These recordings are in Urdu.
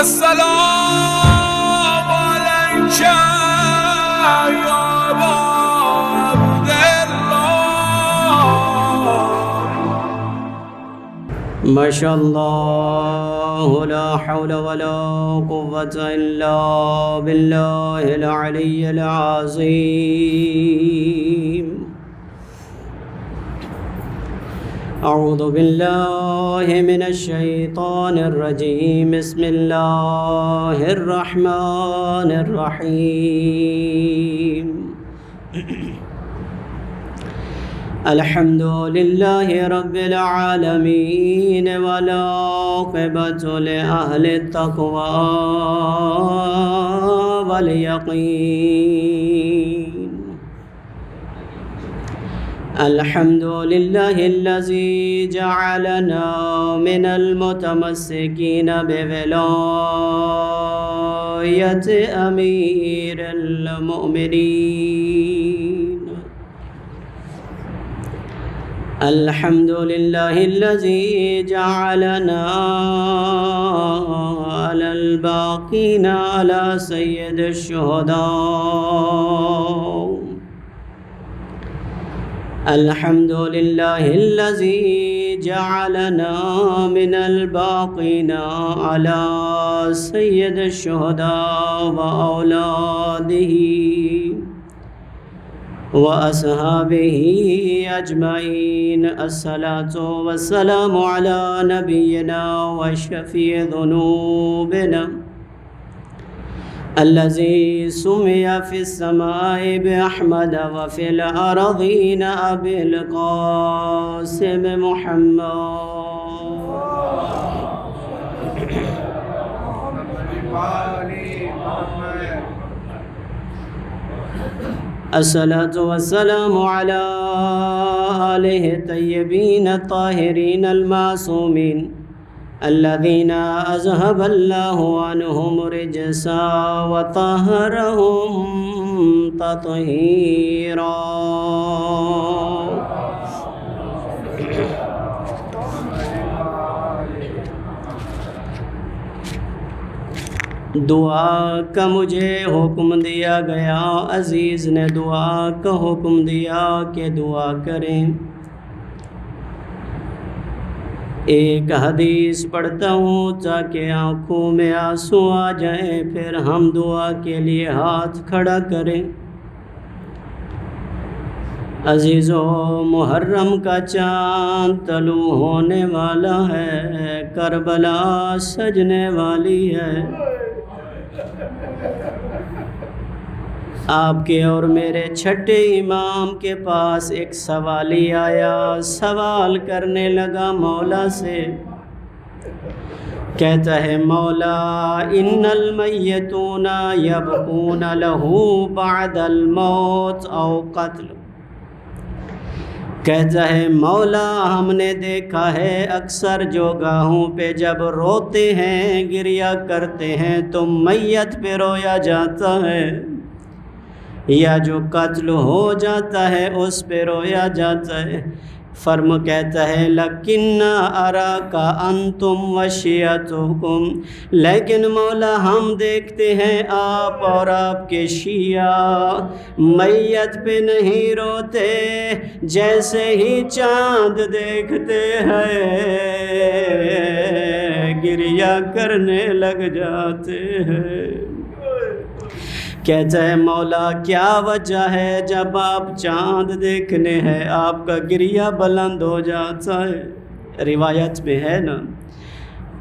السلام عليك يا أبا عبد الله. ما شاء الله لا حول ولا قوة إلا بالله العلي العظيم. أعوذ بالله من الشيطان الرجيم. بسم الله الرحمن الرحيم. الحمد لله رب العالمين والعاقبة لأهل التقوى واليقين. الحمد لله الذي جعلنا من المتمسكين بولاية أمير المؤمنين. الحمد لله الذي جعلنا على الباقين على سيد الشهداء. الحمد لله الذي جعلنا من الباقين على سيد الشهداء وأولاده وأصحابه أجمعين. الصلاة والسلام على نبينا وشفيع ذنوبنا الذي سمي في السماء بأحمد وفي الأرضين أبي القاسم محمد. الصلاة والسلام على آله الطيبين الطاهرين المعصومين الذين أذهب الله عنهم رجسا وطهرهم تطهيرا. دعا کا مجھے حکم دیا گیا، عزیز نے دعا کا حکم دیا کہ دعا کریں. ایک حدیث پڑھتا ہوں تاکہ آنکھوں میں آنسو آ جائیں، پھر ہم دعا کے لیے ہاتھ کھڑا کریں. عزیزو، محرم کا چاند طلوع ہونے والا ہے، کربلا سجنے والی ہے. آپ کے اور میرے چھٹے امام کے پاس ایک سوالی آیا، سوال کرنے لگا مولا سے. کہتا ہے مولا ان المیتون یبقون لہ بعد الموت او قتل. کہتا ہے مولا ہم نے دیکھا ہے اکثر جو گاہوں پہ جب روتے ہیں گریہ کرتے ہیں تو میت پہ رویا جاتا ہے، یا جو قتل ہو جاتا ہے اس پہ رویا جاتا ہے. فرم کہتا ہے لَكِنَّ أَرَاكَ أَنْتُمْ وَشِيَعَتُكُمْ، لیکن مولا ہم دیکھتے ہیں آپ اور آپ کے شیعہ میت پہ نہیں روتے، جیسے ہی چاند دیکھتے ہیں گریہ کرنے لگ جاتے ہیں. کہتا ہے مولا کیا وجہ ہے جب آپ چاند دیکھنے ہیں آپ کا گریہ بلند ہو جاتا ہے؟ روایت میں ہے نا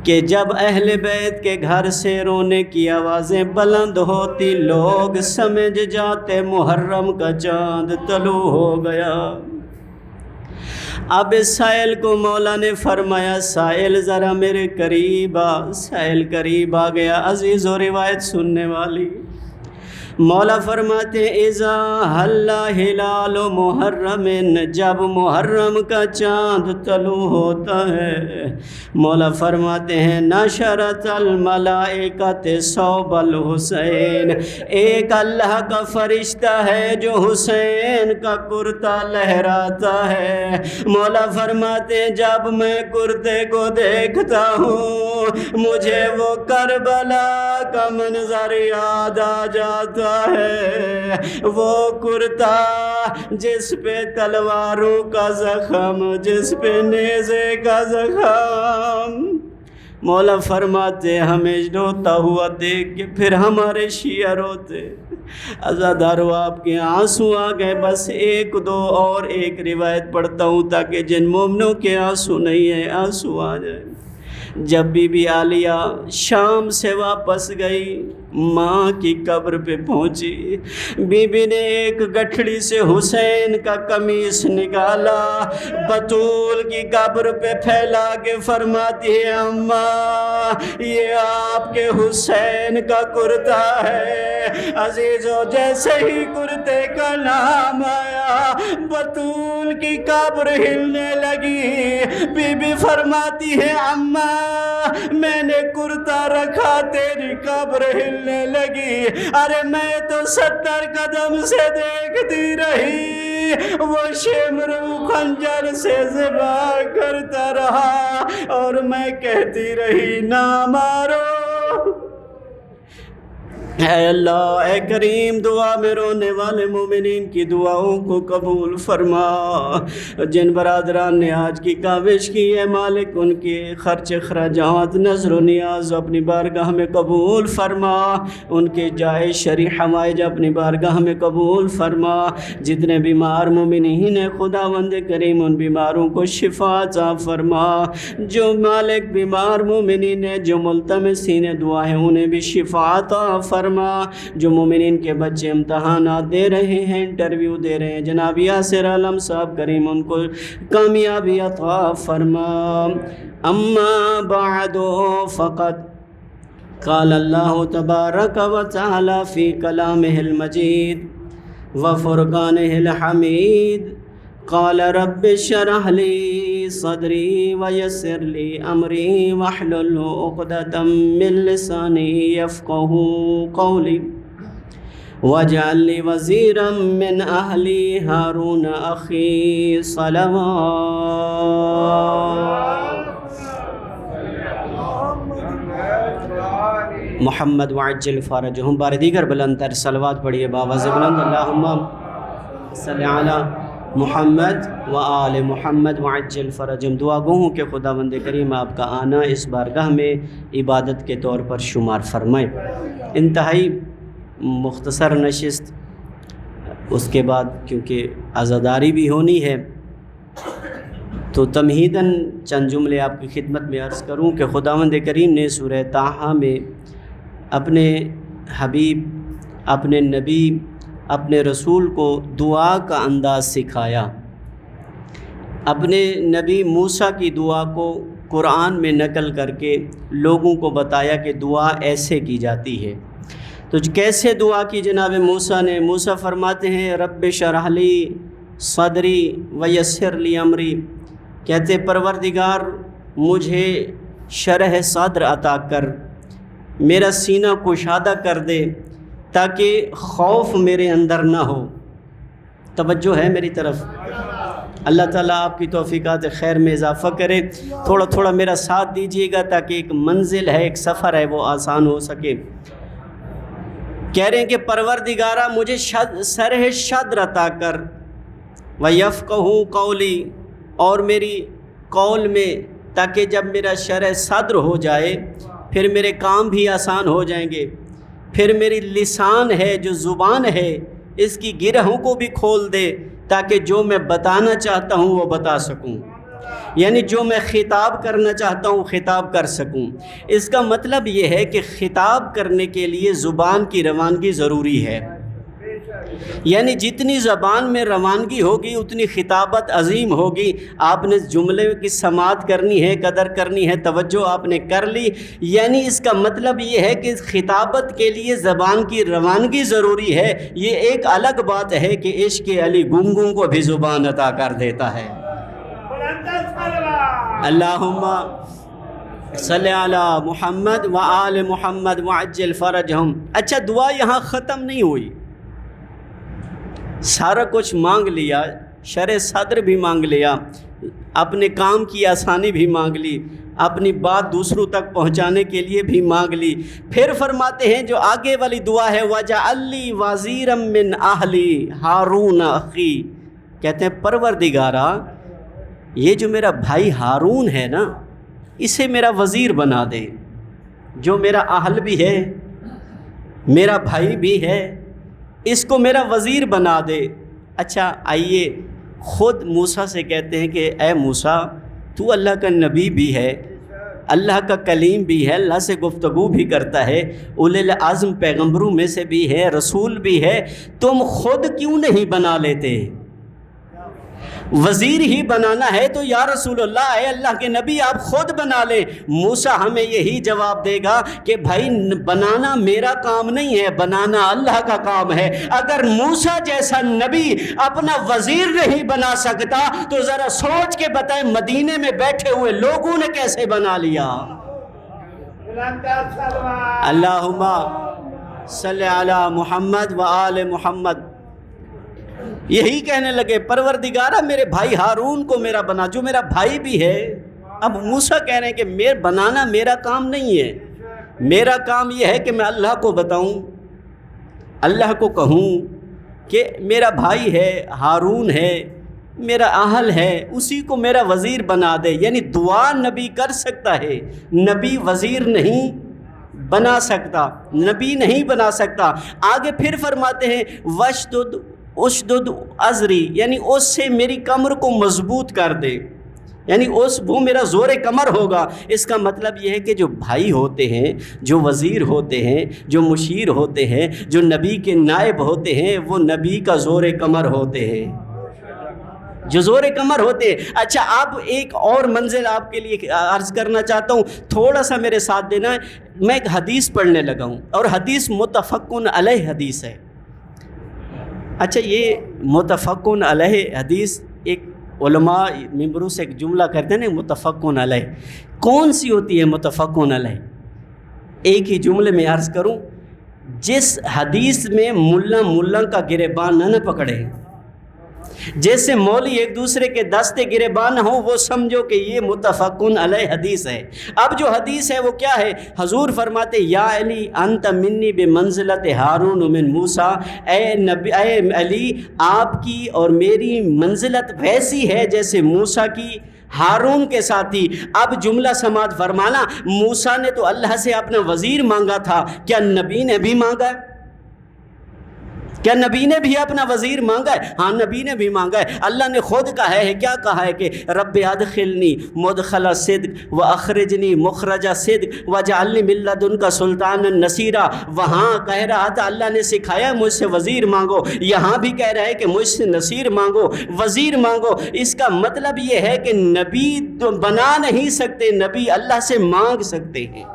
کہ جب اہل بیت کے گھر سے رونے کی آوازیں بلند ہوتی لوگ سمجھ جاتے محرم کا چاند طلوع ہو گیا. اب اس سائل کو مولا نے فرمایا سائل ذرا میرے قریب آ. سائل قریب آ گیا. عزیز و روایت سننے والی، مولا فرماتے اذا حل ہلال محرم، جب محرم کا چاند طلوع ہوتا ہے مولا فرماتے ہیں نشرت الملائکۃ صوب الحسین، ایک اللہ کا فرشتہ ہے جو حسین کا کرتا لہراتا ہے. مولا فرماتے ہیں جب میں کرتے کو دیکھتا ہوں مجھے وہ کربلا کا منظر یاد آ جاتا ہے، وہ کرتا جس پہ تلواروں کا زخم، جس پہ نیزے کا زخم۔ مولا فرماتے ہمیں روتا ہوا دیکھ کے پھر ہمارے شیعہ روتے۔ عزادارو آپ کے آنسو آ گئے، بس ایک دو اور ایک روایت پڑھتا ہوں تاکہ جن مومنوں کے آنسو نہیں ہیں آنسو آ جائے۔ جب بی بی عالیہ شام سے واپس گئی، ماں کی قبر پہ پہنچی، بی بی نے ایک گٹھڑی سے حسین کا قمیص نکالا، بطول کی قبر پہ پھیلا کے فرماتی ہے اماں یہ آپ کے حسین کا کرتا ہے۔ عزیزو جیسے ہی کرتے کا نام آیا بطول کی قبر ہلنے لگی۔ بی بی فرماتی ہے اماں میں نے کرتا رکھا تیری قبر ہلنے لگی، ارے میں تو 70 قدم سے دیکھتی رہی، وہ شمرو خنجر سے ذبح کرتا رہا اور میں کہتی رہی نہ مارو۔ اے اللہ، اے کریم، دعا میں رونے والے مومنین کی دعاؤں کو قبول فرما۔ جن برادران نے آج کی کاوش کی ہے مالک ان کے خرچ اخراجات نظر و نیاز اپنی بارگاہ میں قبول فرما، ان کے جائز شرعی حوائج اپنی بارگاہ میں قبول فرما۔ جتنے بیمار مومنین ہیں خداوند کریم ان بیماروں کو شفا عطا فرما۔ جو مالک بیمار مومنین ہیں جو ملتمسین دعا ہیں انہیں بھی شفا عطا فرما۔ جو مومنین کے بچے امتحانات دے رہے ہیں، انٹرویو دے رہے ہیں، جناب یاسر عالم صاحب کریم ان کو کامیابی عطا فرما۔ اما بعد فقط قال اللہ تبارک و تعالی فی کلامہ المجید وفرقانہ الحمید قال رب اشرح لی صدری ویسر لی امری واحلل عقدۃ من لسانی یفقہوا قولی واجعل لی وزیرا من اہلی ہارون اخی صلوات۔ محمد وعجل فرجہم۔ بار دیگر بلند تر صلوات پڑھیے باواز بلند، اللہم صلی علی محمد و آل محمد وعجل فرجہم۔ دعا گو ہوں کہ خداوند کریم آپ کا آنا اس بارگاہ میں عبادت کے طور پر شمار فرمائے۔ انتہائی مختصر نشست، اس کے بعد کیونکہ عزاداری بھی ہونی ہے تو تمہیداً چند جملے آپ کی خدمت میں عرض کروں کہ خداوند کریم نے سورہ طٰہٰ میں اپنے حبیب، اپنے نبی، اپنے رسول کو دعا کا انداز سکھایا۔ اپنے نبی موسیٰ کی دعا کو قرآن میں نقل کر کے لوگوں کو بتایا کہ دعا ایسے کی جاتی ہے۔ تو کیسے دعا کی جناب موسیٰ نے؟ موسیٰ فرماتے ہیں رب اشرح لی صدری ویسر لی امری، کہتے پروردگار مجھے شرح صدر عطا کر، میرا سینہ کشادہ کر دے تاکہ خوف میرے اندر نہ ہو۔ توجہ ہے میری طرف؟ اللہ تعالیٰ آپ کی توفیقات خیر میں اضافہ کرے۔ تھوڑا تھوڑا میرا ساتھ دیجیے گا تاکہ ایک منزل ہے، ایک سفر ہے، وہ آسان ہو سکے۔ کہہ رہے ہیں کہ پروردگارہ مجھے شرح صدر عطا کر، وَيَفْقَهُ قَوْلِي، اور میری قول میں، تاکہ جب میرا شرح صدر ہو جائے پھر میرے کام بھی آسان ہو جائیں گے، پھر میری لسان ہے جو زبان ہے اس کی گرہوں کو بھی کھول دے تاکہ جو میں بتانا چاہتا ہوں وہ بتا سکوں، یعنی جو میں خطاب کرنا چاہتا ہوں خطاب کر سکوں۔ اس کا مطلب یہ ہے کہ خطاب کرنے کے لیے زبان کی روانگی ضروری ہے، یعنی جتنی زبان میں روانگی ہوگی اتنی خطابت عظیم ہوگی۔ آپ نے جملے کی سماعت کرنی ہے، قدر کرنی ہے، توجہ آپ نے کر لی، یعنی اس کا مطلب یہ ہے کہ خطابت کے لیے زبان کی روانگی ضروری ہے۔ یہ ایک الگ بات ہے کہ عشق علی گنگوں کو بھی زبان عطا کر دیتا ہے۔ اللہم صلی علی محمد و آل محمد وعجل فرجہم۔ اچھا، دعا یہاں ختم نہیں ہوئی، سارا کچھ مانگ لیا، شرح صدر بھی مانگ لیا، اپنے کام کی آسانی بھی مانگ لی، اپنی بات دوسروں تک پہنچانے کے لیے بھی مانگ لی۔ پھر فرماتے ہیں جو آگے والی دعا ہے وَجَعَلْ لِي وَزِيرًا مِّنْ أَهْلِي ہارون اخی، کہتے ہیں پروردگارا یہ جو میرا بھائی ہارون ہے نا اسے میرا وزیر بنا دے، جو میرا اہل بھی ہے میرا بھائی بھی ہے، اس کو میرا وزیر بنا دے۔ اچھا آئیے خود موسیٰ سے کہتے ہیں کہ اے موسیٰ تو اللہ کا نبی بھی ہے، اللہ کا کلیم بھی ہے، اللہ سے گفتگو بھی کرتا ہے، اولی العزم پیغمبروں میں سے بھی ہے، رسول بھی ہے، تم خود کیوں نہیں بنا لیتے؟ وزیر ہی بنانا ہے تو یا رسول اللہ اے اللہ کے نبی آپ خود بنا لیں۔ موسیٰ ہمیں یہی جواب دے گا کہ بھائی بنانا میرا کام نہیں ہے، بنانا اللہ کا کام ہے۔ اگر موسیٰ جیسا نبی اپنا وزیر نہیں بنا سکتا تو ذرا سوچ کے بتائیں مدینے میں بیٹھے ہوئے لوگوں نے کیسے بنا لیا۔ اللہم صلی علی محمد و آل محمد۔ یہی کہنے لگے پروردگارہ میرے بھائی ہارون کو میرا بنا، جو میرا بھائی بھی ہے۔ اب موسیٰ کہہ رہے ہیں کہ بنانا میرا کام نہیں ہے، میرا کام یہ ہے کہ میں اللہ کو بتاؤں، اللہ کو کہوں کہ میرا بھائی ہے ہارون ہے، میرا اہل ہے، اسی کو میرا وزیر بنا دے۔ یعنی دعا نبی کر سکتا ہے، نبی وزیر نہیں بنا سکتا، نبی نہیں بنا سکتا۔ آگے پھر فرماتے ہیں اشدد ازری، یعنی اس سے میری کمر کو مضبوط کر دے، یعنی وہ میرا زور کمر ہوگا۔ اس کا مطلب یہ ہے کہ جو بھائی ہوتے ہیں، جو وزیر ہوتے ہیں، جو مشیر ہوتے ہیں، جو نبی کے نائب ہوتے ہیں، وہ نبی کا زور کمر ہوتے ہیں، جو زور کمر ہوتے ہیں۔ اچھا اب ایک اور منزل آپ کے لیے عرض کرنا چاہتا ہوں، تھوڑا سا میرے ساتھ دینا ہے۔ میں ایک حدیث پڑھنے لگا ہوں اور حدیث متفقن علیہ حدیث ہے۔ اچھا یہ متفقن علیہ حدیث، ایک علماء ممبروں سے ایک جملہ کرتے ہیں نا متفقن علیہ، کون سی ہوتی ہے متفقن علیہ؟ ایک ہی جملے میں عرض کروں، جس حدیث میں ملا کا گریبان نہ پکڑے، جیسے مولوی ایک دوسرے کے دستے گریبان نہ ہو، وہ سمجھو کہ یہ متفقن علیہ حدیث ہے۔ اب جو حدیث ہے وہ کیا ہے؟ حضور فرماتے یا علی انت منی بمنزلت ہارون من موسیٰ، اے علی آپ کی اور میری منزلت ویسی ہے جیسے موسیٰ کی ہارون کے ساتھی۔ اب جملہ سماعت فرمانا، موسیٰ نے تو اللہ سے اپنا وزیر مانگا تھا، کیا نبی نے بھی مانگا ہے؟ کیا نبی نے بھی اپنا وزیر مانگا ہے؟ ہاں نبی نے بھی مانگا ہے۔ اللہ نے خود کہا ہے، کیا کہا ہے کہ رب ادخلنی مدخل صدق واخرجنی مخرج صدق واجعلنی من لدنک سلطانا نصیرا۔ وہاں کہہ رہا تھا اللہ نے سکھایا مجھ سے وزیر مانگو، یہاں بھی کہہ رہا ہے کہ مجھ سے نصیر مانگو، وزیر مانگو۔ اس کا مطلب یہ ہے کہ نبی تو بنا نہیں سکتے، نبی اللہ سے مانگ سکتے ہیں،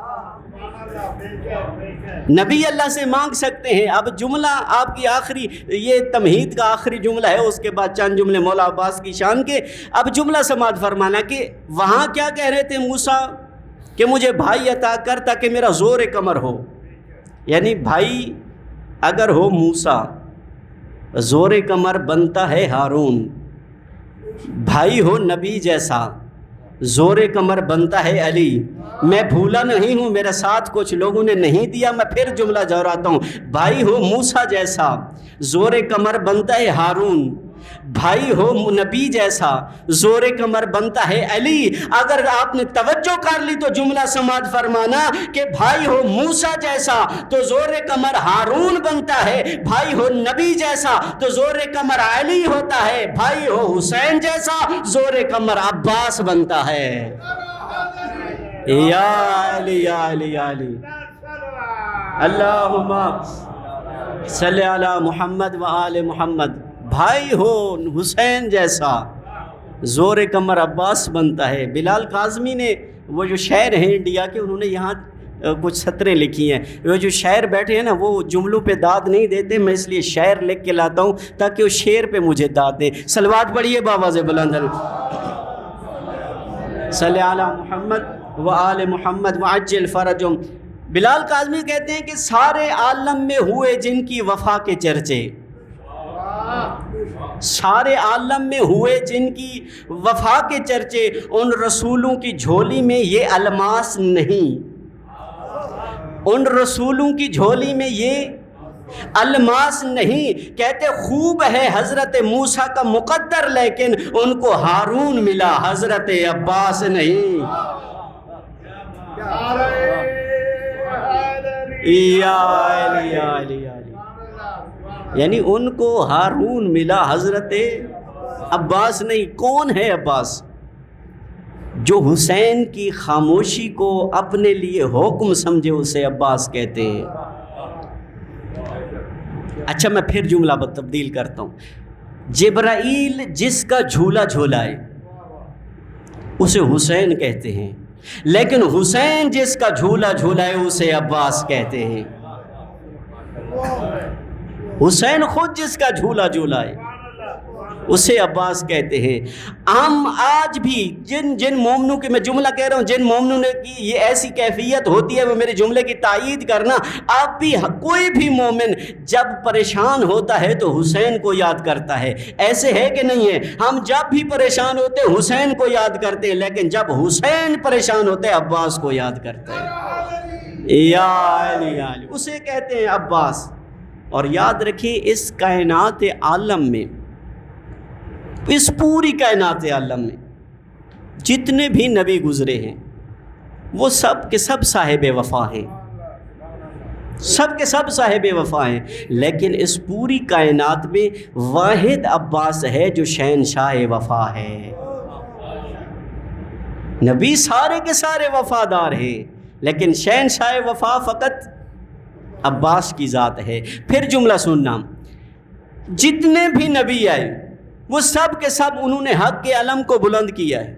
نبی اللہ سے مانگ سکتے ہیں۔ اب جملہ آپ کی آخری، یہ تمہید کا آخری جملہ ہے، اس کے بعد چند جملے مولا عباس کی شان کے۔ اب جملہ سماعت فرمانا کہ وہاں کیا کہہ رہے تھے موسیٰ کہ مجھے بھائی عطا کر تاکہ میرا زور کمر ہو، یعنی بھائی اگر ہو موسیٰ، زور کمر بنتا ہے ہارون، بھائی ہو نبی جیسا، زور کمر بنتا ہے علی۔ میں بھولا نہیں ہوں، میرے ساتھ کچھ لوگوں نے نہیں دیا، میں پھر جملہ دہراتا ہوں، بھائی ہو موسیٰ جیسا، زور کمر بنتا ہے ہارون، بھائی ہو نبی جیسا، زور کمر بنتا ہے علی۔ اگر آپ نے توجہ کر لی تو جملہ سماعت فرمانا کہ بھائی ہو موسیٰ جیسا تو زور کمر ہارون بنتا ہے، بھائی ہو نبی جیسا تو زور کمر علی ہوتا ہے، بھائی ہو حسین جیسا زور کمر عباس بنتا ہے۔ یا علی یا علی یا علی، اللہم صلی علی محمد و آل محمد۔ بھائی ہو حسین جیسا زور کمر عباس بنتا ہے۔ بلال کاظمی نے وہ جو شاعر ہیں انڈیا کے، انہوں نے یہاں کچھ سطریں لکھی ہیں۔ وہ جو شاعر بیٹھے ہیں نا وہ جملوں پہ داد نہیں دیتے، میں اس لیے شعر لکھ کے لاتا ہوں تاکہ وہ شعر پہ مجھے داد دیں۔ صلوات پڑھیے بآواز بلند، صلی علی محمد و آل محمد وعجل فرجم۔ بلال کاظمی کہتے ہیں کہ سارے عالم میں ہوئے جن کی وفا کے چرچے، سارے عالم میں ہوئے جن کی وفا کے چرچے، ان رسولوں کی جھولی میں یہ الماس نہیں، ان رسولوں کی جھولی میں یہ الماس نہیں۔ کہتے خوب ہے حضرت موسیٰ کا مقدر، لیکن ان کو ہارون ملا، حضرت عباس نہیں۔ یا علی یا علی یا علی، یعنی ان کو ہارون ملا، حضرت عباس نہیں۔ کون ہے عباس؟ جو حسین کی خاموشی کو اپنے لیے حکم سمجھے اسے عباس کہتے ہیں۔ اچھا میں پھر جملہ تبدیل کرتا ہوں۔ جبرائیل جس کا جھولا جھولائے اسے حسین کہتے ہیں، لیکن حسین جس کا جھولا جھولائے اسے عباس کہتے ہیں۔ حسین خود جس کا جھولا جھولائے اسے عباس کہتے ہیں۔ ہم آج بھی جن مومنوں کی میں جملہ کہہ رہا ہوں، جن مومنوں نے کی یہ ایسی کیفیت ہوتی ہے وہ میرے جملے کی تائید کرنا۔ آپ بھی کوئی بھی مومن جب پریشان ہوتا ہے تو حسین کو یاد کرتا ہے، ایسے ہے کہ نہیں ہے؟ ہم جب بھی پریشان ہوتے ہیں حسین کو یاد کرتے ہیں، لیکن جب حسین پریشان ہوتے ہیں عباس کو یاد کرتا ہے۔ یا علی یا علی، اسے کہتے ہیں عباس۔ اور یاد رکھیے اس کائنات عالم میں، اس پوری کائنات عالم میں جتنے بھی نبی گزرے ہیں وہ سب کے سب صاحب وفا ہیں، سب کے سب صاحب وفا ہیں، لیکن اس پوری کائنات میں واحد عباس ہے جو شہنشاہ وفا ہے۔ نبی سارے کے سارے وفادار ہیں، لیکن شہنشاہ وفا فقط عباس کی ذات ہے۔ پھر جملہ سننا، جتنے بھی نبی آئے وہ سب کے سب انہوں نے حق کے علم کو بلند کیا ہے،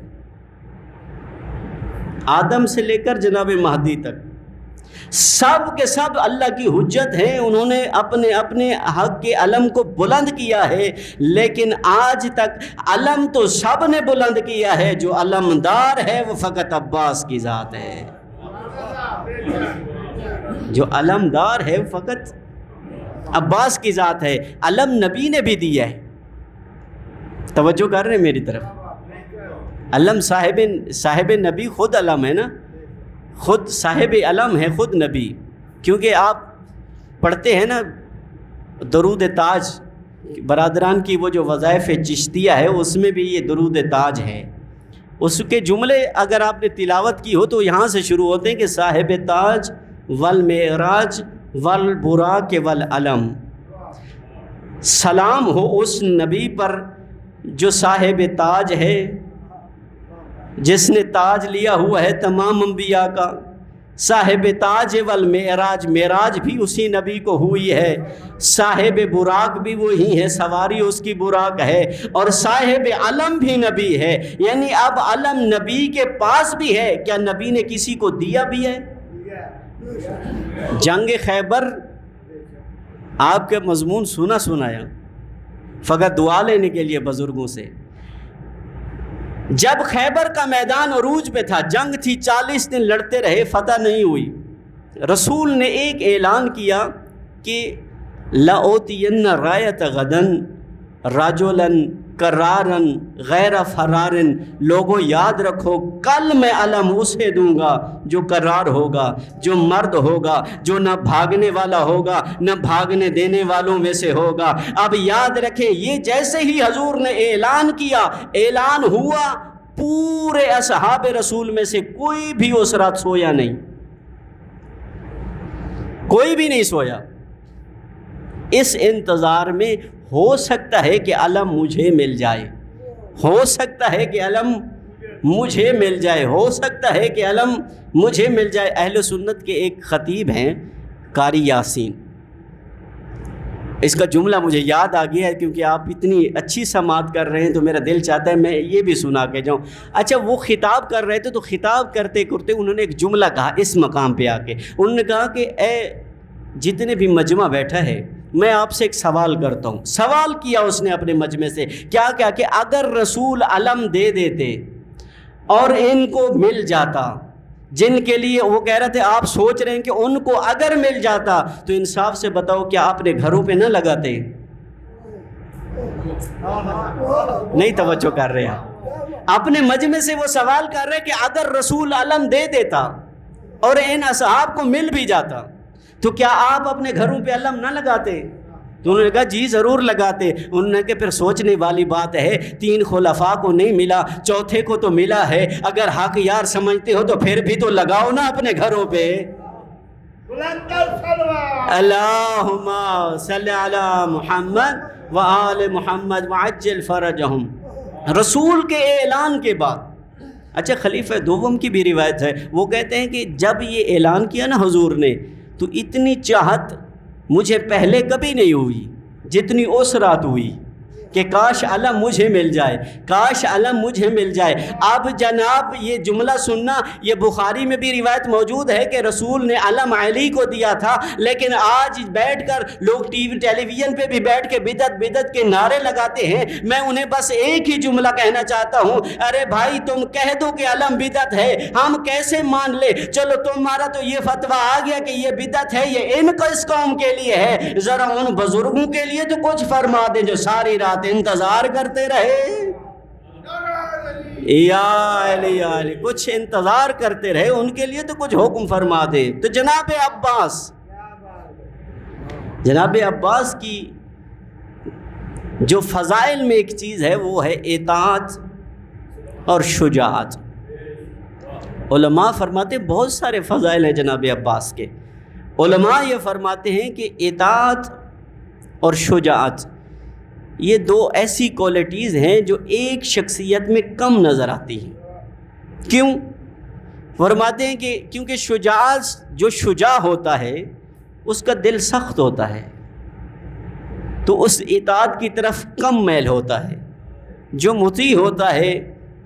آدم سے لے کر جناب مہدی تک سب کے سب اللہ کی حجت ہیں، انہوں نے اپنے اپنے حق کے علم کو بلند کیا ہے، لیکن آج تک علم تو سب نے بلند کیا ہے، جو علمدار ہے وہ فقط عباس کی ذات ہے۔ جو علمدار ہے وہ فقط عباس کی ذات ہے۔ علم نبی نے بھی دیا ہے، توجہ کر رہے ہیں میری طرف؟ علم صاحب نبی خود علم ہے نا، خود صاحب علم ہے، خود نبی۔ کیونکہ آپ پڑھتے ہیں نا درود تاج، برادران کی وہ جو وظائف چشتیہ ہے اس میں بھی یہ درود تاج ہے۔ اس کے جملے اگر آپ نے تلاوت کی ہو تو یہاں سے شروع ہوتے ہیں کہ صاحب تاج والمعراج والبراق والعلم، سلام ہو اس نبی پر جو صاحب تاج ہے، جس نے تاج لیا ہوا ہے تمام انبیاء کا۔ صاحب تاج والمعراج، معراج بھی اسی نبی کو ہوئی ہے، صاحب براق بھی وہی ہے، سواری اس کی براق ہے، اور صاحب علم بھی نبی ہے۔ یعنی اب علم نبی کے پاس بھی ہے، کیا نبی نے کسی کو دیا بھی ہے؟ جنگ خیبر آپ کے مضمون سنایا فقط دعا لینے کے لیے بزرگوں سے۔ جب خیبر کا میدان عروج پہ تھا، جنگ تھی، 40 دن لڑتے رہے، فتح نہیں ہوئی، رسول نے ایک اعلان کیا کہ لَأُوتِيَنَّ رَایَةَ غَدًا رَجُلًا قرارن غیر فرارن، لوگوں یاد رکھو کل میں علم اسے دوں گا جو قرار ہوگا، جو مرد ہوگا، جو نہ بھاگنے والا ہوگا نہ بھاگنے دینے والوں میں سے ہوگا۔ اب یاد رکھیں یہ جیسے ہی حضور نے اعلان کیا، اعلان ہوا، پورے اصحاب رسول میں سے کوئی بھی اس رات سویا نہیں، کوئی بھی نہیں سویا، اس انتظار میں ہو سکتا ہے کہ علم مجھے مل جائے، ہو سکتا ہے کہ علم مجھے مل جائے، ہو سکتا ہے کہ علم مجھے مل جائے۔ اہل سنت کے ایک خطیب ہیں قاری یاسین، اس کا جملہ مجھے یاد آ گیا ہے کیونکہ آپ اتنی اچھی سماعت کر رہے ہیں تو میرا دل چاہتا ہے میں یہ بھی سنا کے جاؤں۔ اچھا وہ خطاب کر رہے تھے تو خطاب کرتے کرتے انہوں نے ایک جملہ کہا اس مقام پہ آ کے، انہوں نے کہا کہ اے جتنے بھی مجمع بیٹھا ہے میں آپ سے ایک سوال کرتا ہوں۔ سوال کیا اس نے اپنے مجمع سے، کیا کہ اگر رسول علم دے دیتے اور ان کو مل جاتا، جن کے لیے وہ کہہ رہے تھے آپ سوچ رہے ہیں کہ ان کو اگر مل جاتا تو انصاف سے بتاؤ کیا آپ نے گھروں پہ نہ لگاتے؟ نہیں توجہ کر رہے ہیں. اپنے مجمع سے وہ سوال کر رہے کہ اگر رسول علم دے دیتا اور ان اصحاب کو مل بھی جاتا تو کیا آپ اپنے گھروں پہ علم نہ لگاتے؟ تو انہوں نے کہا جی ضرور لگاتے. انہوں نے کہا پھر سوچنے والی بات ہے، 3 خلفاء کو نہیں ملا، چوتھے کو تو ملا ہے. اگر حق یار سمجھتے ہو تو پھر بھی تو لگاؤ نا اپنے گھروں پہ. اللہم صلی علی محمد وآل محمد وعجل فرجہم. رسول کے اعلان کے بعد، اچھا خلیفہ دوم کی بھی روایت ہے، وہ کہتے ہیں کہ جب یہ اعلان کیا نا حضور نے تو اتنی چاہت مجھے پہلے کبھی نہیں ہوئی جتنی اس رات ہوئی کہ کاش علم مجھے مل جائے، کاش علم مجھے مل جائے. اب جناب یہ جملہ سننا، یہ بخاری میں بھی روایت موجود ہے کہ رسول نے علم علی کو دیا تھا، لیکن آج بیٹھ کر لوگ ٹیلی ویژن پہ بھی بیٹھ کے بدعت بدعت کے نعرے لگاتے ہیں. میں انہیں بس ایک ہی جملہ کہنا چاہتا ہوں، ارے بھائی تم کہہ دو کہ علم بدعت ہے، ہم کیسے مان لے؟ چلو تمہارا تو یہ فتویٰ آ گیا کہ یہ بدعت ہے، یہ ان کو اس قوم کے لیے ہے، ذرا ان بزرگوں کے لیے تو کچھ فرما دیں جو ساری رات انتظار کرتے رہے. یا علی کچھ انتظار کرتے رہے، ان کے لیے تو کچھ حکم فرما دے. تو جناب عباس کی جو فضائل میں ایک چیز ہے وہ ہے اطاعت اور شجاعت. علماء فرماتے بہت سارے فضائل ہیں جناب عباس کے. علماء یہ فرماتے ہیں کہ اطاعت اور شجاعت یہ 2 ایسی کوالٹیز ہیں جو ایک شخصیت میں کم نظر آتی ہیں. کیوں؟ فرماتے ہیں کہ کیونکہ شجاعت، جو شجاع ہوتا ہے اس کا دل سخت ہوتا ہے تو اس اطاعت کی طرف کم میل ہوتا ہے. جو مطیع ہوتا ہے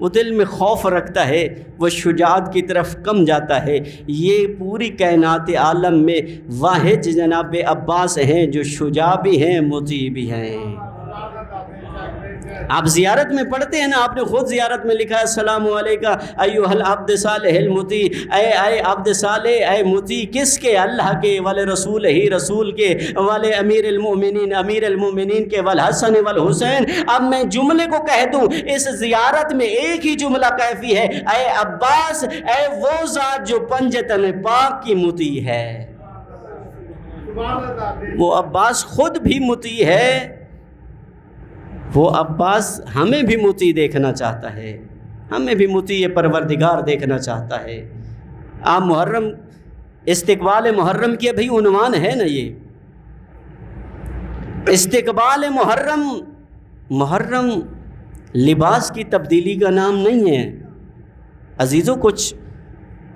وہ دل میں خوف رکھتا ہے، وہ شجاعت کی طرف کم جاتا ہے. یہ پوری کائنات عالم میں واحد جناب عباس ہیں جو شجاع بھی ہیں، مطیع بھی ہیں. آپ زیارت میں پڑھتے ہیں نا، آپ نے خود زیارت میں لکھا ہے السلام علیکہ ایھا العبد صالح المطیع، اے عبد صالح، اے مطیع کس کے؟ اللہ کے، والے رسول ہی رسول کے، والے امیر المومنین کے، والحسن والحسین. اب میں جملے کو کہہ دوں، اس زیارت میں ایک ہی جملہ کافی ہے، اے عباس، اے وہ ذات جو پنجتن پاک کی مطیع ہے. وہ عباس خود بھی مطیع ہے، وہ عباس ہمیں بھی مطیع دیکھنا چاہتا ہے، ہمیں بھی مطیع پروردگار دیکھنا چاہتا ہے. آپ محرم، استقبال محرم کی بھی عنوان ہے نا، یہ استقبال محرم. محرم لباس کی تبدیلی کا نام نہیں ہے عزیزوں. کچھ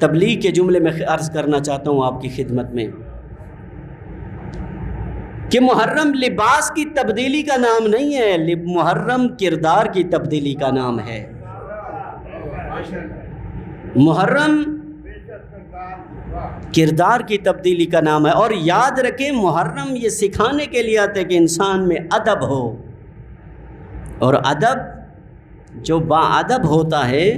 تبلیغ کے جملے میں عرض کرنا چاہتا ہوں آپ کی خدمت میں کہ محرم لباس کی تبدیلی کا نام نہیں ہے، محرم کردار کی تبدیلی کا نام ہے. محرم کردار کی تبدیلی کا نام ہے. اور یاد رکھیں محرم یہ سکھانے کے لیے آتا ہے کہ انسان میں ادب ہو، اور ادب جو با ادب ہوتا ہے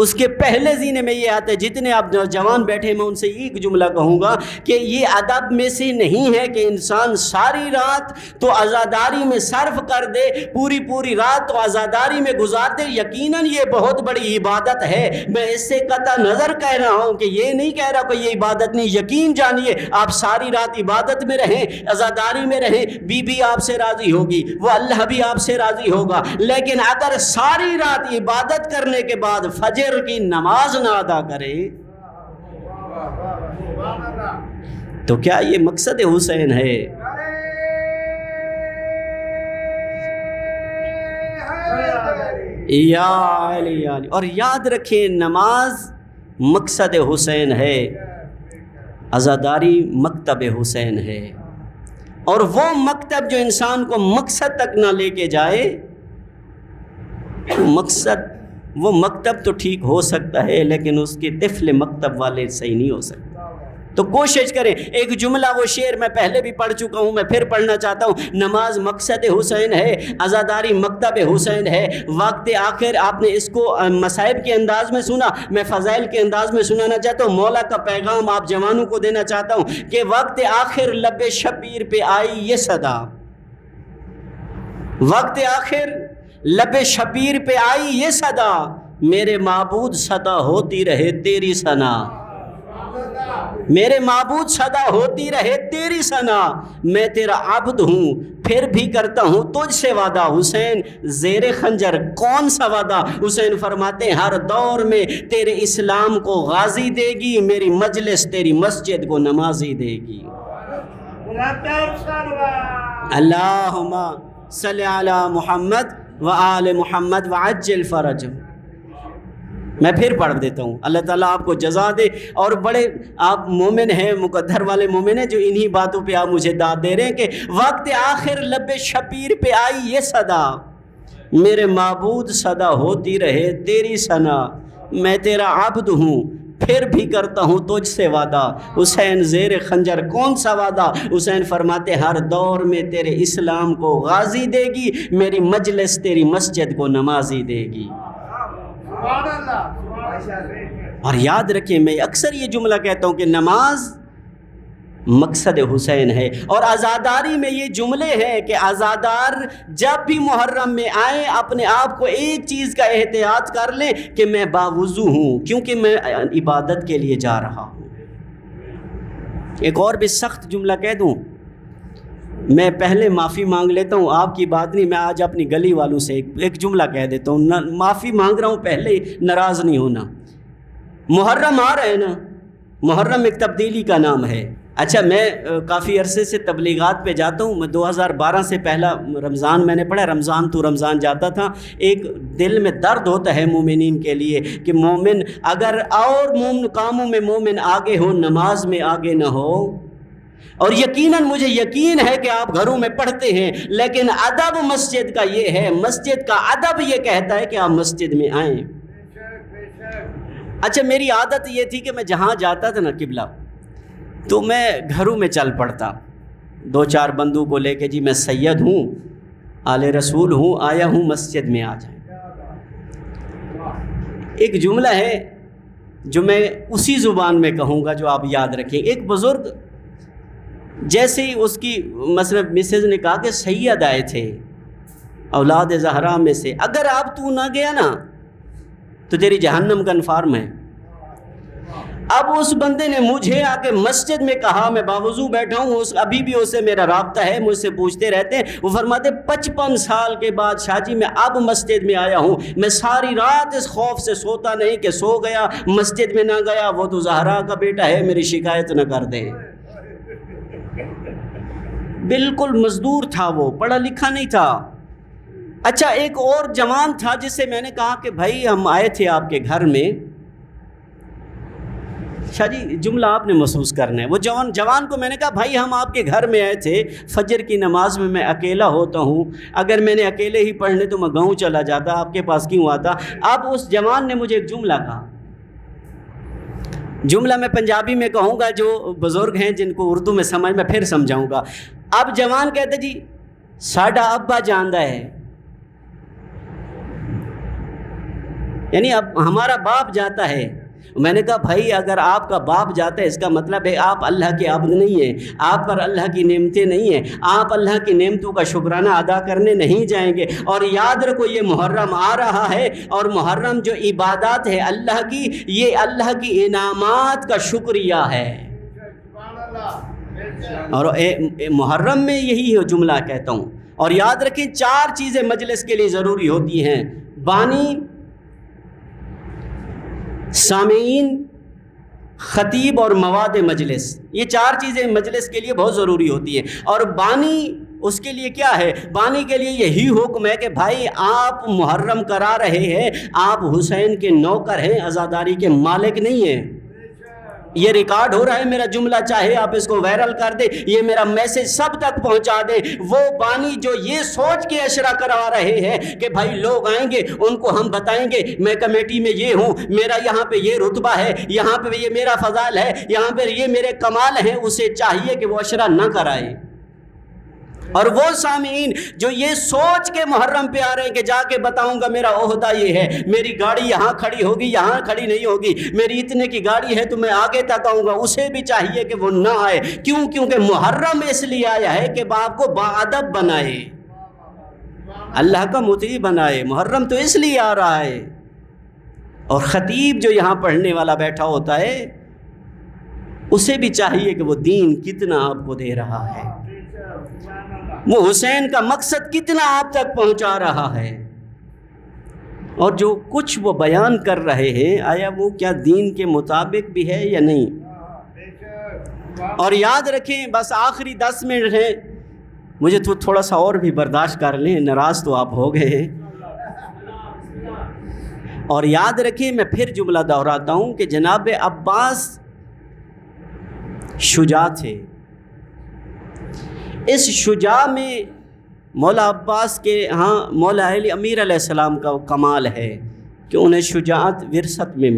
اس کے پہلے زینے میں یہ آتا ہے. جتنے آپ نوجوان بیٹھے میں ان سے ایک جملہ کہوں گا کہ یہ ادب میں سے نہیں ہے کہ انسان ساری رات تو عزاداری میں صرف کر دے، پوری رات تو عزاداری میں گزار دے. یقیناً یہ بہت بڑی عبادت ہے، میں اس سے قطع نظر کہہ رہا ہوں کہ یہ نہیں کہہ رہا کہ یہ عبادت نہیں. یقین جانیے آپ ساری رات عبادت میں رہیں، عزاداری میں رہیں، بی آپ سے راضی ہوگی، وہ اللہ بھی آپ سے راضی ہوگا. لیکن اگر ساری رات عبادت کرنے کے بعد فجر کی نماز نہ ادا کرے تو کیا یہ مقصد حسین ہے؟ یا علی. اور یاد رکھیں نماز مقصد حسین ہے، عزاداری مکتب حسین ہے. اور وہ مکتب جو انسان کو مقصد تک نہ لے کے جائے، وہ مکتب تو ٹھیک ہو سکتا ہے لیکن اس کے طفل مکتب والے صحیح نہیں ہو سکتے. تو کوشش کریں. ایک جملہ وہ شعر میں پہلے بھی پڑھ چکا ہوں، میں پھر پڑھنا چاہتا ہوں. نماز مقصد حسین ہے، عزاداری مکتب حسین ہے. وقت آخر آپ نے اس کو مصائب کے انداز میں سنا، میں فضائل کے انداز میں سنانا چاہتا ہوں. مولا کا پیغام آپ جوانوں کو دینا چاہتا ہوں کہ وقت آخر لب شبیر پہ آئی یہ صدا، وقت آخر لب شبیر پہ آئی یہ صدا، میرے معبود صدا ہوتی رہے تیری ثنا، میرے معبود صدا ہوتی رہے تیری ثنا، میں تیرا عبد ہوں پھر بھی کرتا ہوں تجھ سے وعدہ۔ حسین زیر خنجر کون سا وعدہ؟ حسین فرماتے ہیں ہر دور میں تیرے اسلام کو غازی دے گی، میری مجلس تیری مسجد کو نمازی دے گی۔ اللہم صلی علی محمد و آل محمد وعجل فرج۔ میں پھر پڑھ دیتا ہوں، اللہ تعالیٰ آپ کو جزا دے، اور بڑے آپ مومن ہیں، مقدر والے مومن ہیں جو انہی باتوں پہ آپ مجھے داد دے رہے ہیں کہ وقت آخر لب شبیر پہ آئی یہ صدا، میرے معبود صدا ہوتی رہے تیری ثنا، میں تیرا عبد ہوں پھر بھی کرتا ہوں تجھ سے وعدہ۔ حسین زیر خنجر کون سا وعدہ؟ حسین فرماتے ہر دور میں تیرے اسلام کو غازی دے گی، میری مجلس تیری مسجد کو نمازی دے گی۔ اور یاد رکھیں، میں اکثر یہ جملہ کہتا ہوں کہ نماز مقصد حسین ہے، اور عزاداری میں یہ جملے ہیں کہ عزادار جب بھی محرم میں آئیں اپنے آپ کو ایک چیز کا احتیاط کر لیں کہ میں باوضو ہوں، کیونکہ میں عبادت کے لیے جا رہا ہوں۔ ایک اور بھی سخت جملہ کہہ دوں، میں پہلے معافی مانگ لیتا ہوں، آپ کی بات نہیں، میں آج اپنی گلی والوں سے ایک جملہ کہہ دیتا ہوں، معافی مانگ رہا ہوں، پہلے ناراض نہیں ہونا۔ محرم آ رہے ہیں نا، محرم ایک تبدیلی کا نام ہے۔ اچھا، میں کافی عرصے سے تبلیغات پہ جاتا ہوں، میں 2012 سے پہلا رمضان میں نے پڑھا، رمضان تو رمضان جاتا تھا۔ ایک دل میں درد ہوتا ہے مومنین کے لیے کہ مومن اگر اور مومن کاموں میں مومن آگے ہو، نماز میں آگے نہ ہو۔ اور یقیناً مجھے یقین ہے کہ آپ گھروں میں پڑھتے ہیں، لیکن ادب مسجد کا یہ ہے، مسجد کا ادب یہ کہتا ہے کہ آپ مسجد میں آئیں۔ اچھا، میری عادت یہ تھی کہ میں جہاں جاتا تھا نا قبلہ، تو میں گھروں میں چل پڑتا، دو چار بندوں کو لے کے، جی میں سید ہوں، آل رسول ہوں، آیا ہوں مسجد میں، آ جائیں۔ ایک جملہ ہے جو میں اسی زبان میں کہوں گا جو آپ یاد رکھیں۔ ایک بزرگ جیسے ہی اس کی مثلا مسز نے کہا کہ سید آئے تھے اولاد زہرا میں سے، اگر آپ تو نہ گیا نا تو تیری جہنم کنفارم ہے۔ اب اس بندے نے مجھے آ کے مسجد میں کہا، میں باوضو بیٹھا ہوں، ابھی بھی اس سے میرا رابطہ ہے، مجھ سے پوچھتے رہتے ہیں، وہ فرماتے 55 سال کے بعد شاہ جی میں اب مسجد میں آیا ہوں، میں ساری رات اس خوف سے سوتا نہیں کہ سو گیا مسجد میں نہ گیا، وہ تو زہرا کا بیٹا ہے، میری شکایت نہ کر دیں۔ بالکل مزدور تھا، وہ پڑھا لکھا نہیں تھا۔ اچھا، ایک اور جوان تھا جس سے میں نے کہا کہ بھائی ہم آئے تھے آپ کے گھر میں، شاہ جی جملہ آپ نے محسوس کرنا ہے۔ وہ جوان کو میں نے کہا بھائی ہم آپ کے گھر میں آئے تھے، فجر کی نماز میں اکیلا ہوتا ہوں، اگر میں نے اکیلے ہی پڑھنے تو میں گاؤں چلا جاتا، آپ کے پاس کیوں آتا؟ اب اس جوان نے مجھے ایک جملہ کہا، جملہ میں پنجابی میں کہوں گا، جو بزرگ ہیں جن کو اردو میں سمجھ میں پھر سمجھاؤں گا۔ اب جوان کہتے جی ساڈا ابا جاندا ہے، یعنی اب ہمارا باپ جاتا ہے۔ میں نے کہا بھائی اگر آپ کا باپ جاتا ہے اس کا مطلب ہے آپ اللہ کے عبد نہیں ہیں، آپ پر اللہ کی نعمتیں نہیں ہیں، آپ اللہ کی نعمتوں کا شکرانہ ادا کرنے نہیں جائیں گے۔ اور یاد رکھو یہ محرم آ رہا ہے، اور محرم جو عبادات ہے اللہ کی، یہ اللہ کی انعامات کا شکریہ ہے۔ اور محرم میں یہی جملہ کہتا ہوں۔ اور یاد رکھیں 4 چیزیں مجلس کے لیے ضروری ہوتی ہیں، بانی، سامعین، خطیب اور مواد مجلس، یہ 4 چیزیں مجلس کے لیے بہت ضروری ہوتی ہیں۔ اور بانی اس کے لیے کیا ہے؟ بانی کے لیے یہی حکم ہے کہ بھائی آپ محرم کرا رہے ہیں، آپ حسین کے نوکر ہیں، عزاداری کے مالک نہیں ہیں۔ یہ ریکارڈ ہو رہا ہے میرا جملہ، چاہے آپ اس کو وائرل کر دیں، یہ میرا میسج سب تک پہنچا دیں۔ وہ بانی جو یہ سوچ کے اشرا کروا رہے ہیں کہ بھائی لوگ آئیں گے ان کو ہم بتائیں گے میں کمیٹی میں یہ ہوں، میرا یہاں پہ یہ رتبہ ہے، یہاں پہ یہ میرا فضائل ہے، یہاں پہ یہ میرے کمال ہیں، اسے چاہیے کہ وہ اشرا نہ کرائے۔ اور وہ سامعین جو یہ سوچ کے محرم پہ آ رہے ہیں کہ جا کے بتاؤں گا میرا عہدہ یہ ہے، میری گاڑی یہاں کھڑی ہوگی، یہاں کھڑی نہیں ہوگی، میری اتنے کی گاڑی ہے تو میں آگے تک آؤں گا، اسے بھی چاہیے کہ وہ نہ آئے۔ کیوں؟ کیونکہ محرم اس لیے آیا ہے کہ باپ کو باادب بنائے۔ اللہ کا مطیع بنائے. محرم تو اس لیے آ رہا ہے. اور خطیب جو یہاں پڑھنے والا بیٹھا ہوتا ہے اسے بھی چاہیے کہ وہ دین کتنا آپ کو دے رہا ہے, وہ حسین کا مقصد کتنا آپ تک پہنچا رہا ہے, اور جو کچھ وہ بیان کر رہے ہیں آیا وہ کیا دین کے مطابق بھی ہے یا نہیں. اور یاد رکھیں, بس آخری 10 منٹ ہیں, مجھے تو تھوڑا سا اور بھی برداشت کر لیں, ناراض تو آپ ہو گئے ہیں. اور یاد رکھیں, میں پھر جملہ دہراتا ہوں کہ جناب عباس شجاع تھے. اس شجاع میں مولا عباس کے ہاں مولا علی امیر علیہ السلام کا کمال ہے کہ انہیں شجاعت وراثت میں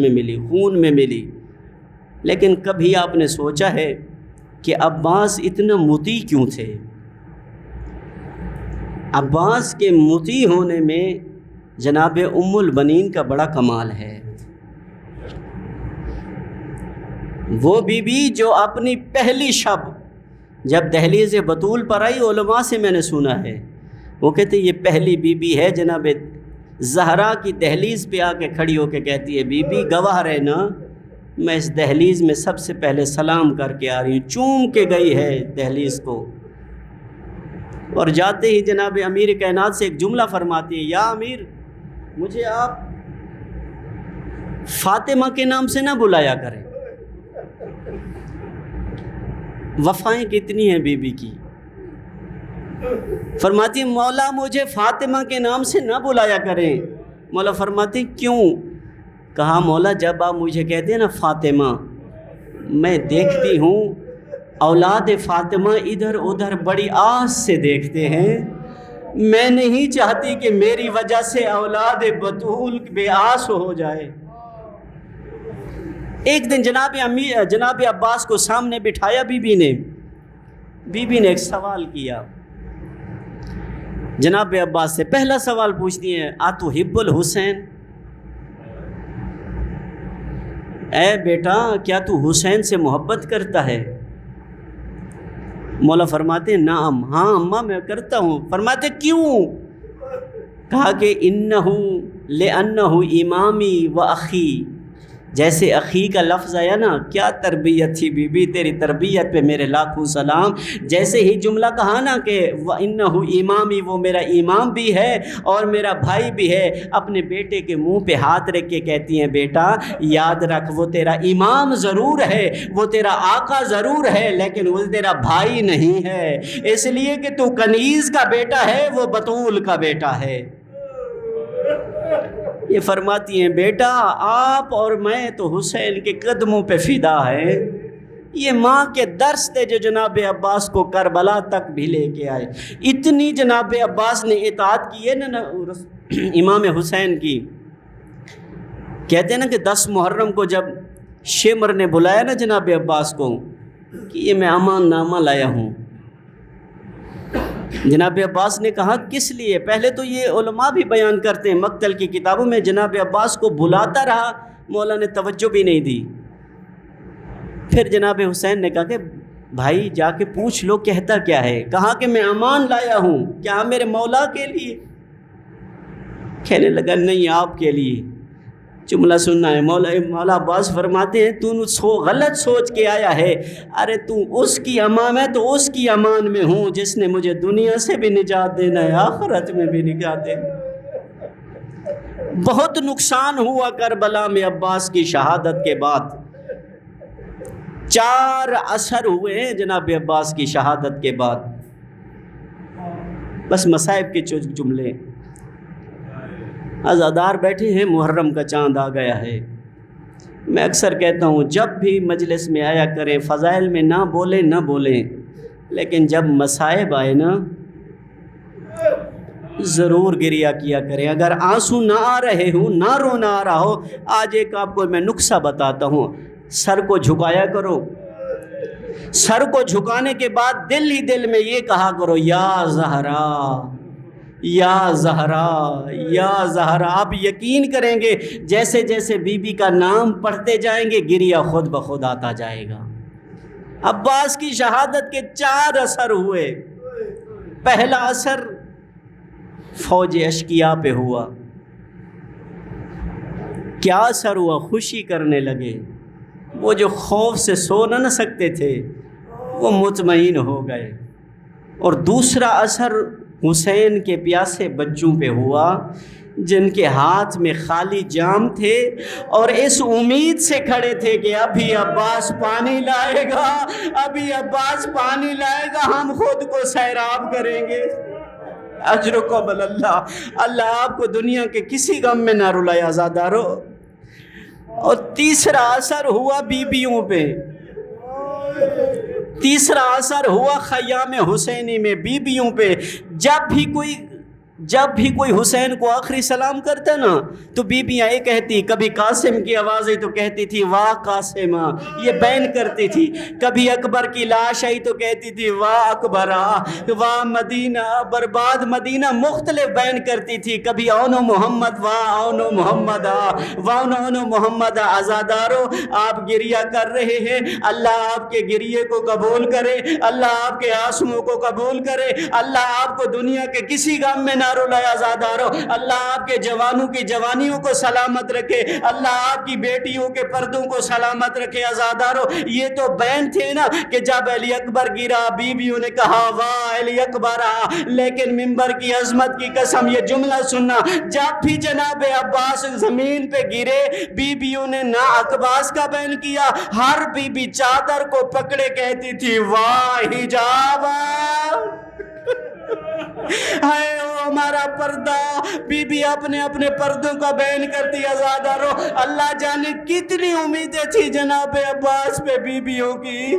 ملی, خون میں ملی. لیکن کبھی آپ نے سوچا ہے کہ عباس اتنا مطیع کیوں تھے؟ عباس کے مطیع ہونے میں جناب ام البنین کا بڑا کمال ہے. وہ بی بی جو اپنی پہلی شب جب دہلیز بطول پر آئی, علماء سے میں نے سنا ہے, وہ کہتے یہ پہلی بی بی ہے جناب زہرا کی دہلیز پہ آ کے کھڑی ہو کے کہتی ہے, بی بی گواہ رہنا میں اس دہلیز میں سب سے پہلے سلام کر کے آ رہی ہوں. چوم کے گئی ہے دہلیز کو, اور جاتے ہی جناب امیر کائنات سے ایک جملہ فرماتی ہے, یا امیر مجھے آپ فاطمہ کے نام سے نہ بلایا کریں. وفائیں کتنی ہیں بی بی کی. فرماتی ہے مولا مجھے فاطمہ کے نام سے نہ بلایا کریں. مولا فرماتی کیوں؟ کہا مولا جب آپ مجھے کہتے ہیں نا فاطمہ, میں دیکھتی ہوں اولاد فاطمہ ادھر ادھر بڑی آس سے دیکھتے ہیں. میں نہیں چاہتی کہ میری وجہ سے اولاد بطول بے آس ہو جائے. ایک دن جناب عباس کو سامنے بٹھایا بی بی نے ایک سوال کیا. جناب عباس سے پہلا سوال پوچھتی ہیں, اتحب الحسین, اے بیٹا کیا تو حسین سے محبت کرتا ہے؟ مولا فرماتے نعم, ہاں اماں میں کرتا ہوں. فرماتے کیوں؟ کہا کہ انہو لأنہو امامی و اخی. جیسے اخی کا لفظ آیا نا, کیا تربیت تھی بی بی, تیری تربیت پہ میرے لاکھوں سلام. جیسے ہی جملہ کہا نا کہ وَإِنَّهُ امامی, وہ میرا امام بھی ہے اور میرا بھائی بھی ہے, اپنے بیٹے کے منہ پہ ہاتھ رکھ کے کہتی ہیں بیٹا یاد رکھ وہ تیرا امام ضرور ہے, وہ تیرا آقا ضرور ہے, لیکن وہ تیرا بھائی نہیں ہے, اس لیے کہ تو کنیز کا بیٹا ہے, وہ بطول کا بیٹا ہے. یہ فرماتی ہیں بیٹا آپ اور میں تو حسین کے قدموں پہ فدا ہے. یہ ماں کے درس تھے جو جناب عباس کو کربلا تک بھی لے کے آئے. اتنی جناب عباس نے اطاعت کی ہے نا امام حسین کی. کہتے ہیں نا کہ 10 محرم کو جب شمر نے بلایا نا جناب عباس کو کہ یہ میں امان نامہ لایا ہوں, جناب عباس نے کہا کس لیے؟ پہلے تو یہ علماء بھی بیان کرتے ہیں مقتل کی کتابوں میں جناب عباس کو بلاتا رہا, مولا نے توجہ بھی نہیں دی. پھر جناب حسین نے کہا کہ بھائی جا کے پوچھ لو کہتا کیا ہے. کہا کہ میں امان لایا ہوں, کیا میرے مولا کے لیے؟ کہنے لگا نہیں آپ کے لیے. جملہ سننا ہے, مولا عباس فرماتے ہیں تو غلط سوچ کے آیا ہے. ارے تو اس کی امان, میں تو اس کی امان میں ہوں جس نے مجھے دنیا سے بھی نجات دینا ہے, آخرت میں بھی نجات دینا. بہت نقصان ہوا کربلا میں عباس کی شہادت کے بعد. 4 اثر ہوئے ہیں جناب عباس کی شہادت کے بعد. بس مصائب کے جملے. عزادار بیٹھے ہیں, محرم کا چاند آ گیا ہے. میں اکثر کہتا ہوں جب بھی مجلس میں آیا کریں فضائل میں نہ بولیں, لیکن جب مصائب آئے نا ضرور گریہ کیا کریں. اگر آنسو نہ آ رہے ہوں, نہ رونا آ رہا ہو, آج ایک آپ کو میں نسخہ بتاتا ہوں. سر کو جھکایا کرو, سر کو جھکانے کے بعد دل ہی دل میں یہ کہا کرو یا زہرا یا زہرا یا زہرا. آپ یقین کریں گے جیسے جیسے بی بی کا نام پڑھتے جائیں گے گریہ خود بخود آتا جائے گا. عباس کی شہادت کے 4 اثر ہوئے. پہلا اثر فوج اشقیا پہ ہوا، کیا اثر ہوا؟ خوشی کرنے لگے، وہ جو خوف سے سو نہ سکتے تھے وہ مطمئن ہو گئے۔ اور دوسرا اثر حسین کے پیاسے بچوں پہ ہوا جن کے ہاتھ میں خالی جام تھے اور اس امید سے کھڑے تھے کہ ابھی عباس پانی لائے گا، ابھی عباس پانی لائے گا، ہم خود کو سیراب کریں گے۔ اجرکم اللہ، اللہ آپ کو دنیا کے کسی غم میں نہ رلائے آزادارو۔ اور تیسرا اثر ہوا بیویوں پہ، تیسرا اثر ہوا خیام حسینی میں بیویوں پہ۔ جب بھی کوئی حسین کو آخری سلام کرتا نا تو بیبیاں یہ کہتی، کبھی قاسم کی آواز آئی تو کہتی تھی واہ قاسمہ، یہ بین کرتی تھی۔ کبھی اکبر کی لاش آئی تو کہتی تھی واہ اکبرہ، واہ مدینہ، برباد مدینہ، مختلف بین کرتی تھی۔ کبھی اونو محمد، واہ اونو محمد، واہ اونو محمد۔ آزادارو آپ گریہ کر رہے ہیں، اللہ آپ کے گریے کو قبول کرے، اللہ آپ کے آنسوؤں کو قبول کرے، اللہ آپ کو دنیا کے کسی غم میں نہ رلائے آزادارو، اللہ آپ کے جوانوں کی جوانیوں کو سلامت رکھے، اللہ آپ کی بیٹیوں کے پردوں کو سلامت رکھے آزادارو۔ یہ تو بین تھے نا کہ جب علی اکبر گرا بیویوں نے کہا واہ علی اکبر، لیکن منبر کی عظمت کی قسم یہ جملہ سننا، جب بھی جناب عباس زمین پہ گرے بیویوں نے نہ عباس کا بین کیا، ہر بیوی چادر کو پکڑے کہتی تھی واہ حجاب، ہے او ہمارا پردہ۔ بی بی اپنے اپنے پردوں کا بین کرتی آزادارو۔ اللہ جانے کتنی امیدیں تھی جناب عباس پہ بیویوں کی۔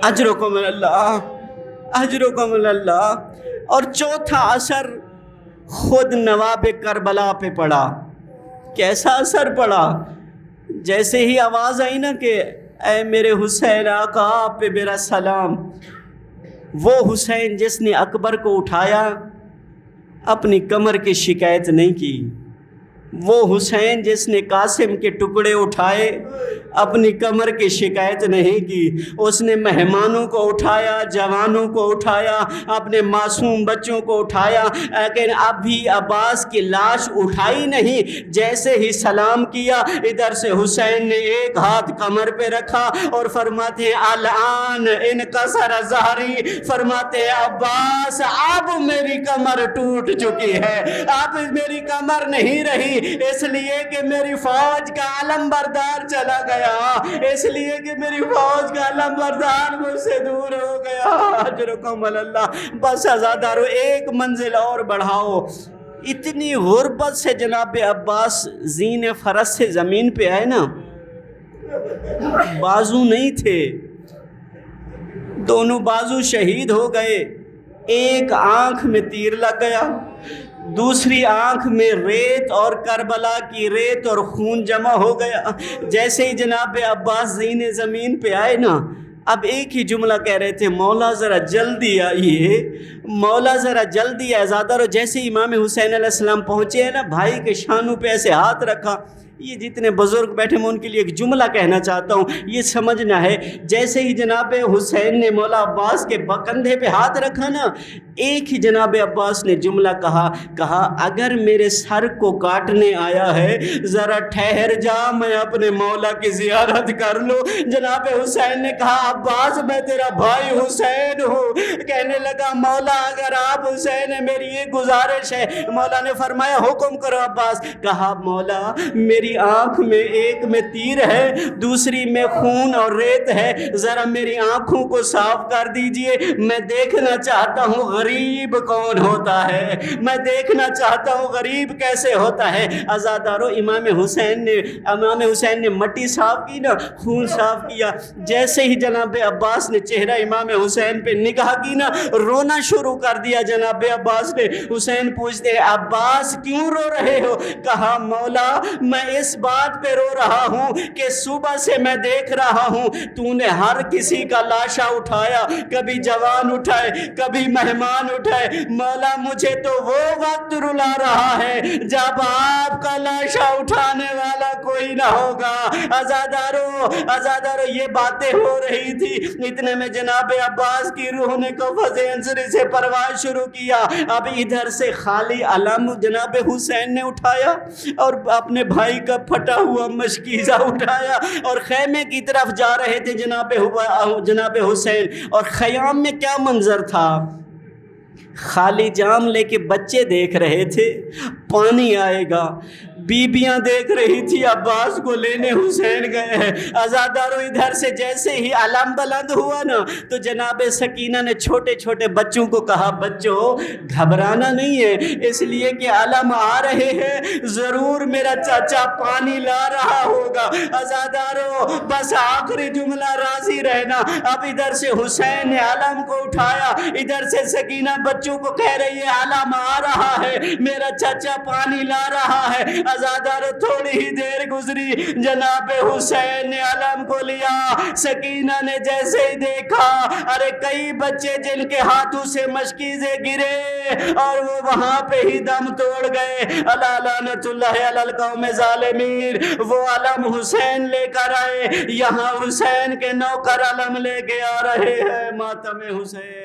اجرکم اللہ، اجرکم اللہ۔ اور چوتھا اثر خود نواب کربلا پہ پڑا۔ کیسا اثر پڑا؟ جیسے ہی آواز آئی نا کہ اے میرے حسین آقا آپ پہ میرا سلام، وہ حسین جس نے اکبر کو اٹھایا اپنی کمر کی شکایت نہیں کی، وہ حسین جس نے قاسم کے ٹکڑے اٹھائے اپنی کمر کی شکایت نہیں کی، اس نے مہمانوں کو اٹھایا، جوانوں کو اٹھایا، اپنے معصوم بچوں کو اٹھایا، لیکن اب بھی عباس کی لاش اٹھائی نہیں۔ جیسے ہی سلام کیا ادھر سے حسین نے ایک ہاتھ کمر پہ رکھا اور فرماتے ہیں الان انکسر ظہری، فرماتے ہیں عباس اب میری کمر ٹوٹ چکی ہے، اب میری کمر نہیں رہی، اس لیے کہ میری فوج کا علم بردار چلا گیا، اس لیے کہ میری فوج کا علم بردار مجھ سے دور ہو گیا۔ اجرکم اللہ۔ بس آزادارو ایک منزل اور بڑھاؤ۔ اتنی غربت سے جناب عباس زین فرس سے زمین پہ آئے نا، بازو نہیں تھے، دونوں بازو شہید ہو گئے، ایک آنکھ میں تیر لگ گیا، دوسری آنکھ میں ریت اور کربلا کی ریت اور خون جمع ہو گیا۔ جیسے ہی جناب عباس زین زمین پہ آئے نا، اب ایک ہی جملہ کہہ رہے تھے مولا ذرا جلدی آئیے، مولا ذرا جلدی آئے۔ زادارو جیسے امام حسین علیہ السلام پہنچے ہیں نا، بھائی کے شانوں پہ ایسے ہاتھ رکھا۔ یہ جتنے بزرگ بیٹھے میں ان کے لیے ایک جملہ کہنا چاہتا ہوں، یہ سمجھنا ہے، جیسے ہی جناب حسین نے مولا عباس کے کندھے پہ ہاتھ رکھا نا، ایک ہی جناب عباس نے جملہ کہا اگر میرے سر کو کاٹنے آیا ہے ذرا ٹھہر جا، میں اپنے مولا کی زیارت کر لوں۔ جناب حسین نے کہا عباس میں تیرا بھائی حسین ہوں۔ کہنے لگا مولا اگر آپ حسین ہیں میری یہ گزارش ہے۔ مولا نے فرمایا حکم کرو عباس۔ کہا مولا میری آنکھ میں ایک میں تیر ہے، دوسری میں خون اور ریت ہے، ذرا میری آنکھوں کو صاف کر دیجئے، میں دیکھنا چاہتا ہوں غریب کون ہوتا ہے، میں دیکھنا چاہتا ہوں غریب کیسے ہوتا ہے۔ عزادارو امام حسین نے مٹی صاف کی نا، خون صاف کیا۔ جیسے ہی جناب عباس نے چہرہ امام حسین پہ نگاہ کی نا، رونا شروع کر دیا جناب عباس نے۔ حسین پوچھتے ہیں عباس کیوں رو رہے ہو؟ کہا مولا میں اس بات پہ رو رہا ہوں کہ صبح سے میں دیکھ رہا ہوں تو نے ہر کسی کا لاشا اٹھایا، کبھی جوان اٹھائے، کبھی مہمان اٹھائے، مولا مجھے تو وہ وقت رلا رہا ہے جب آپ کا لاشا اٹھانے والا کوئی کوئی نہ ہوگا۔ عزادارو یہ باتیں ہو رہی تھی، اتنے میں جناب عباس کی روح نے قفس عنصری سے پرواز شروع کیا۔ اب ادھر سے خالی علم جناب حسین نے اٹھایا اور اپنے بھائی کا پھٹا ہوا مشکیزہ اٹھایا اور خیمے کی طرف جا رہے تھے جناب حسین۔ اور خیام میں کیا منظر تھا، خالی جام لے کے بچے دیکھ رہے تھے پانی آئے گا، بیبیاں دیکھ رہی تھی عباس کو لینے حسین گئے ہیں۔ عزادارو ادھر سے جیسے ہی علم بلند ہوا نا تو جناب سکینہ نے چھوٹے چھوٹے بچوں کو کہا بچوں گھبرانا نہیں ہے، اس لیے کہ علم آ رہے ہیں، ضرور میرا چاچا پانی لا رہا ہوگا۔ عزادارو بس آخری جملہ راضی رہنا۔ اب ادھر سے حسین نے علم کو اٹھایا، ادھر سے سکینہ بچوں کو کہہ رہی ہے علم آ رہا ہے، میرا چاچا پانی لا رہا ہے۔ عزادارو تھوڑی ہی دیر گزری، جناب حسین نے علم کو لیا، سکینہ نے جیسے ہی دیکھا ارے کئی بچے جن کے ہاتھوں سے مشکیزیں گرے اور وہ وہاں پہ ہی دم توڑ گئے۔ اللہ لعنت اللہ علی القوم ظالمین۔ وہ علم حسین لے کر آئے، یہاں حسین کے نوکر علم لے کے آ رہے ہیں، ماتم حسین۔